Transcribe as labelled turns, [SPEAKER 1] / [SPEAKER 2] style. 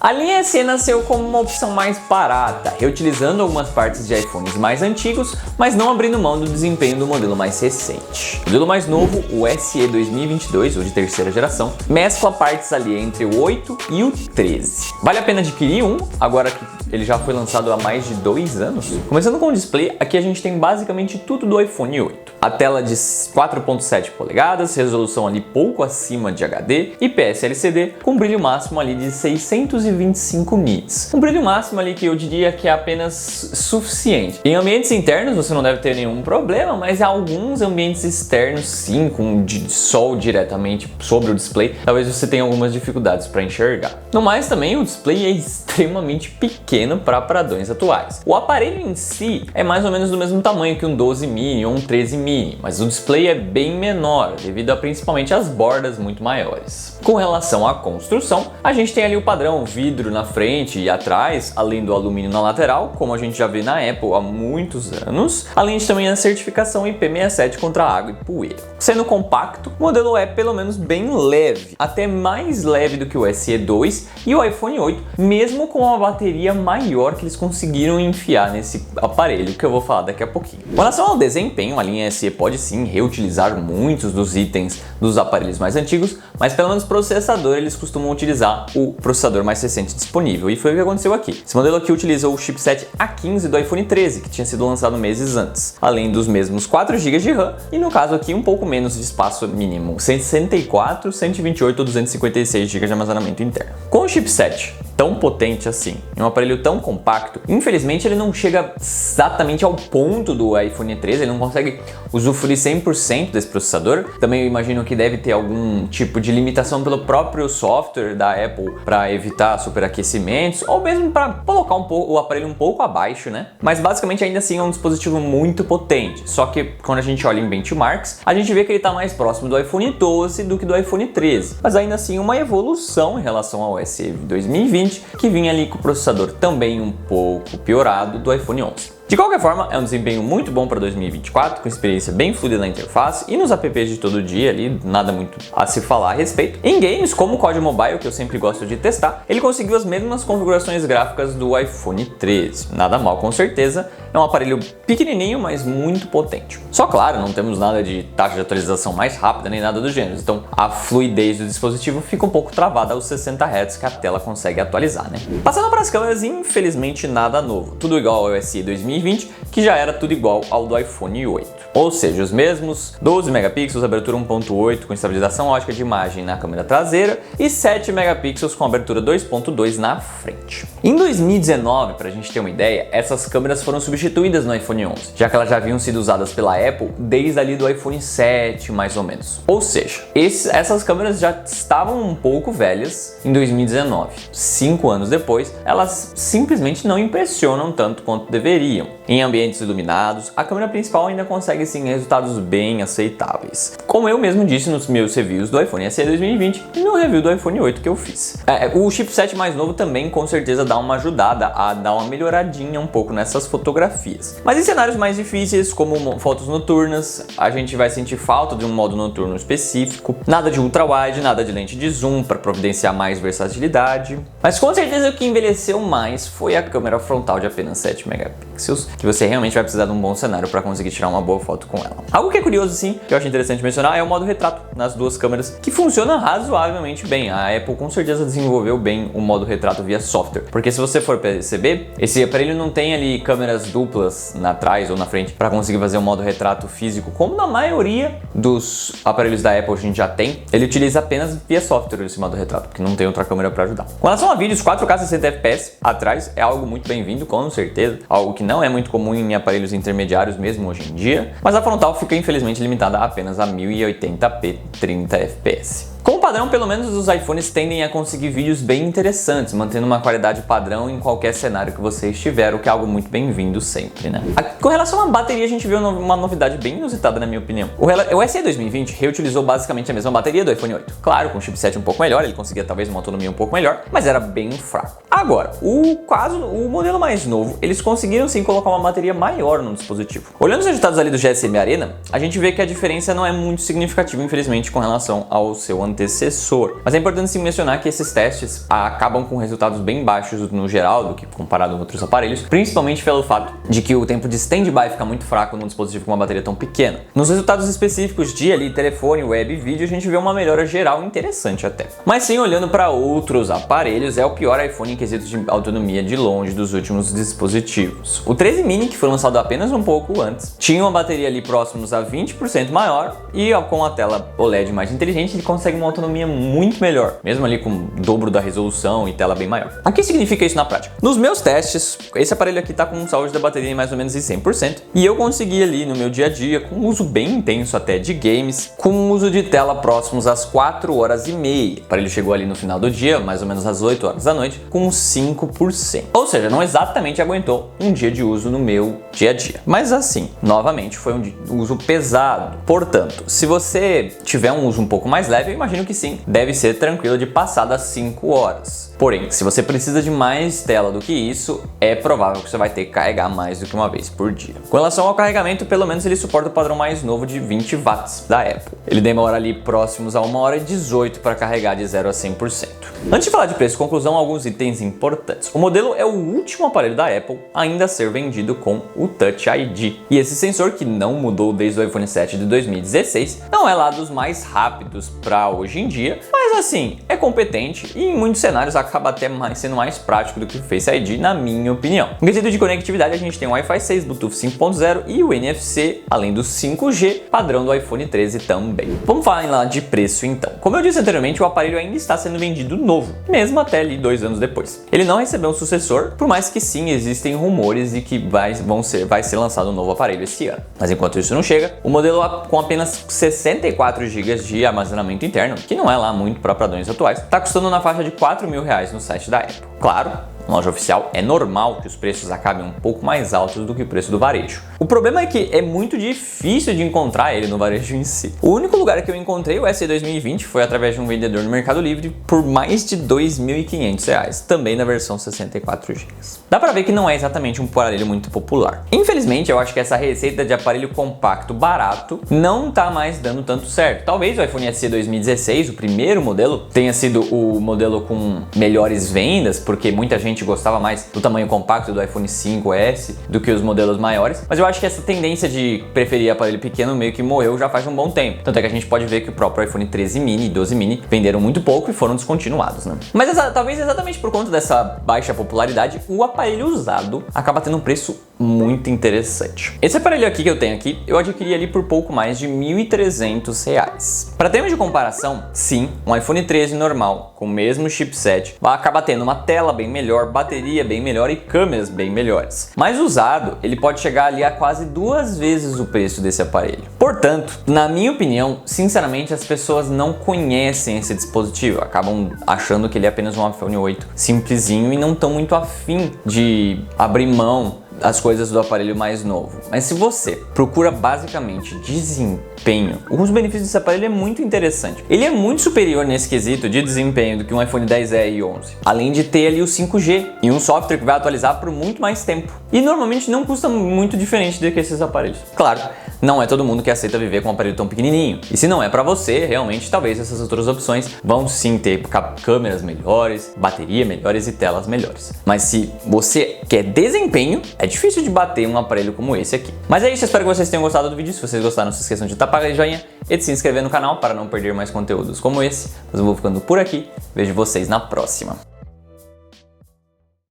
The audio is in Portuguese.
[SPEAKER 1] A linha SE nasceu como uma opção mais barata, reutilizando algumas partes de iPhones mais antigos, mas não abrindo mão do desempenho do modelo mais recente. O modelo mais novo, o SE 2022, ou de terceira geração, mescla partes ali entre o 8 e o 13. Vale a pena adquirir um, agora que ele já foi lançado há mais de 2 anos? Começando com o display, aqui a gente tem basicamente tudo do iPhone 8. A tela de 4.7 polegadas, resolução ali pouco acima de HD, IPS LCD, com brilho máximo ali de 625 nits. Um brilho máximo ali que eu diria que é apenas suficiente. Em ambientes internos você não deve ter nenhum problema, mas em alguns ambientes externos sim, com sol diretamente sobre o display, talvez você tenha algumas dificuldades para enxergar. No mais também o display é extremamente pequeno para padrões atuais. O aparelho em si é mais ou menos do mesmo tamanho que um 12 mini ou um 13 mini, mas o display é bem menor, devido a principalmente as bordas muito maiores. Com relação à construção, a gente tem ali o padrão vidro na frente e atrás, além do alumínio na lateral, como a gente já vê na Apple há muitos anos, além de também a certificação IP67 contra água e poeira. Sendo compacto, o modelo é pelo menos bem leve, até mais leve do que o SE 2 e o iPhone 8, mesmo com uma bateria maior que eles conseguiram enfiar nesse aparelho, que eu vou falar daqui a pouquinho. Com relação ao desempenho, a linha SE pode sim reutilizar muitos dos itens dos aparelhos mais antigos, mas pelo menos processador eles costumam utilizar o processador mais recente disponível, e foi o que aconteceu aqui. Esse modelo aqui utiliza o chipset A15 do iPhone 13, que tinha sido lançado meses antes, além dos mesmos 4 GB de RAM e no caso aqui um pouco menos de espaço mínimo, 164, 128 ou 256 GB de armazenamento interno. Com o chipset tão potente assim, em um aparelho tão compacto, infelizmente ele não chega exatamente ao ponto do iPhone 13, ele não consegue usufruir 100% desse processador. Também eu imagino que deve ter algum tipo de limitação pelo próprio software da Apple para evitar superaquecimentos ou mesmo para colocar o aparelho um pouco abaixo, né? Mas basicamente ainda assim é um dispositivo muito potente, só que quando a gente olha em benchmarks, a gente vê que ele está mais próximo do iPhone 12 do que do iPhone 13, mas ainda assim uma evolução em relação ao SE 2020, que vinha ali com o processador também um pouco piorado do iPhone 11. De qualquer forma, é um desempenho muito bom para 2024, com experiência bem fluida na interface e nos apps de todo dia ali, nada muito a se falar a respeito. Em games, como o COD Mobile, que eu sempre gosto de testar, ele conseguiu as mesmas configurações gráficas do iPhone 13. Nada mal, com certeza. É um aparelho pequenininho, mas muito potente. Só claro, não temos nada de taxa de atualização mais rápida nem nada do gênero, então a fluidez do dispositivo fica um pouco travada aos 60 Hz que a tela consegue atualizar, né? Passando para as câmeras, infelizmente nada novo. Tudo igual ao SE 2020, que já era tudo igual ao do iPhone 8. Ou seja, os mesmos 12 megapixels, abertura 1.8 com estabilização ótica de imagem na câmera traseira e 7 megapixels com abertura 2.2 na frente. Em 2019, para a gente ter uma ideia, essas câmeras foram substituídas no iPhone 11, já que elas já haviam sido usadas pela Apple desde ali do iPhone 7, mais ou menos. Ou seja, essas câmeras já estavam um pouco velhas em 2019. 5 anos depois, elas simplesmente não impressionam tanto quanto deveriam. Em ambientes iluminados, a câmera principal ainda consegue sim resultados bem aceitáveis. Como eu mesmo disse nos meus reviews do iPhone SE 2020 e no review do iPhone 8 que eu fiz. O chipset mais novo também com certeza dá uma ajudada a dar uma melhoradinha um pouco nessas fotografias. Mas em cenários mais difíceis, como fotos noturnas, a gente vai sentir falta de um modo noturno específico. Nada de ultra-wide, nada de lente de zoom para providenciar mais versatilidade. Mas com certeza o que envelheceu mais foi a câmera frontal de apenas 7 megapixels, que você realmente vai precisar de um bom cenário para conseguir tirar uma boa foto com ela. Algo que é curioso sim, que eu acho interessante mencionar, é o modo retrato nas duas câmeras, que funciona razoavelmente bem. A Apple com certeza desenvolveu bem o modo retrato via software, porque se você for perceber, esse aparelho não tem ali câmeras duplas atrás ou na frente para conseguir fazer um modo retrato físico, como na maioria dos aparelhos da Apple a gente já tem. Ele utiliza apenas via software esse modo retrato, porque não tem outra câmera para ajudar. Com relação a vídeos, 4K 60 FPS atrás é algo muito bem-vindo, com certeza, algo que não é muito comum em aparelhos intermediários mesmo hoje em dia, mas a frontal fica infelizmente limitada apenas a 1080p 30 fps. Como padrão, pelo menos os iPhones tendem a conseguir vídeos bem interessantes, mantendo uma qualidade padrão em qualquer cenário que você estiver, o que é algo muito bem-vindo sempre, né? Com relação à bateria, a gente viu uma novidade bem inusitada na minha opinião. O SE 2020 reutilizou basicamente a mesma bateria do iPhone 8. Claro, com um chipset um pouco melhor, ele conseguia talvez uma autonomia um pouco melhor, mas era bem fraco. Agora, o modelo mais novo, eles conseguiram sim colocar uma bateria maior no dispositivo. Olhando os resultados ali do GSM Arena, a gente vê que a diferença não é muito significativa, infelizmente, com relação ao seu anterior. antecessor. Mas é importante se mencionar que esses testes acabam com resultados bem baixos no geral do que comparado a outros aparelhos, principalmente pelo fato de que o tempo de stand-by fica muito fraco num dispositivo com uma bateria tão pequena. Nos resultados específicos de ali, telefone, web e vídeo, a gente vê uma melhora geral interessante até. Mas sim, olhando para outros aparelhos, é o pior iPhone em quesitos de autonomia de longe dos últimos dispositivos. O 13 mini, que foi lançado apenas um pouco antes, tinha uma bateria ali próximos a 20% maior e com a tela OLED mais inteligente ele consegue uma autonomia muito melhor, mesmo ali com o dobro da resolução e tela bem maior. O que significa isso na prática? Nos meus testes, esse aparelho aqui tá com um saúde da bateria em mais ou menos em 100% e eu consegui ali no meu dia a dia, com um uso bem intenso até de games, com um uso de tela próximos às 4 horas e meia. O aparelho chegou ali no final do dia, mais ou menos às 8 horas da noite, com 5%. Ou seja, não exatamente aguentou um dia de uso no meu dia a dia. Mas assim, novamente, foi um uso pesado. Portanto, se você tiver um uso um pouco mais leve, eu imagino que sim, deve ser tranquilo de passar das 5 horas. Porém, se você precisa de mais tela do que isso, é provável que você vai ter que carregar mais do que uma vez por dia. Com relação ao carregamento, pelo menos ele suporta o padrão mais novo de 20 watts da Apple. Ele demora ali próximos a 1h18 para carregar de 0 a 100%. Antes de falar de preço e conclusão, alguns itens importantes. O modelo é o último aparelho da Apple ainda a ser vendido com o Touch ID. E esse sensor, que não mudou desde o iPhone 7 de 2016, não é lá dos mais rápidos para hoje em dia, mas assim, é competente e em muitos cenários acaba até sendo mais prático do que o Face ID, na minha opinião. No quesito de conectividade, a gente tem o Wi-Fi 6, Bluetooth 5.0 e o NFC, além do 5G, padrão do iPhone 13 também. Vamos falar lá de preço então. Como eu disse anteriormente, o aparelho ainda está sendo vendido novo, mesmo até ali 2 anos depois. Ele não recebeu um sucessor, por mais que sim, existem rumores de que vai ser lançado um novo aparelho esse ano. Mas enquanto isso não chega, o modelo com apenas 64 GB de armazenamento interno, que não é lá muito para padrões atuais, está custando na faixa de R$4.000 no site da Apple. Claro, na loja oficial é normal que os preços acabem um pouco mais altos do que o preço do varejo. O problema é que é muito difícil de encontrar ele no varejo em si. O único lugar que eu encontrei o SE 2020 foi através de um vendedor no Mercado Livre por mais de R$2.500, também na versão 64 GB. Dá pra ver que não é exatamente um aparelho muito popular. Infelizmente, eu acho que essa receita de aparelho compacto barato não tá mais dando tanto certo. Talvez o iPhone SE 2016, o primeiro modelo, tenha sido o modelo com melhores vendas, porque muita gente gostava mais do tamanho compacto do iPhone 5S do que os modelos maiores, mas eu acho que essa tendência de preferir aparelho pequeno meio que morreu já faz um bom tempo. Tanto é que a gente pode ver que o próprio iPhone 13 mini e 12 mini venderam muito pouco e foram descontinuados, né? Mas talvez exatamente por conta dessa baixa popularidade, o aparelho usado acaba tendo um preço muito interessante. Esse aparelho aqui que eu tenho aqui, eu adquiri ali por pouco mais de R$1.300. Para termos de comparação, sim, um iPhone 13 normal, com o mesmo chipset, acaba tendo uma tela bem melhor, bateria bem melhor e câmeras bem melhores. Mas usado, ele pode chegar ali a quase 2 vezes o preço desse aparelho. Portanto, na minha opinião, sinceramente, as pessoas não conhecem esse dispositivo, acabam achando que ele é apenas um iPhone 8 simplesinho e não estão muito afim de abrir mão as coisas do aparelho mais novo. Mas se você procura basicamente desempenho, os benefícios desse aparelho é muito interessante. Ele é muito superior nesse quesito de desempenho do que um iPhone XR e 11. Além de ter ali o 5G e um software que vai atualizar por muito mais tempo. E normalmente não custa muito diferente do que esses aparelhos. Claro, não é todo mundo que aceita viver com um aparelho tão pequenininho. E se não é pra você, realmente, talvez essas outras opções vão sim ter câmeras melhores, bateria melhores e telas melhores. Mas se você quer desempenho, é difícil de bater um aparelho como esse aqui. Mas é isso, espero que vocês tenham gostado do vídeo. Se vocês gostaram, não se esqueçam de tapar aquele joinha e de se inscrever no canal para não perder mais conteúdos como esse. Mas eu vou ficando por aqui. Vejo vocês na próxima.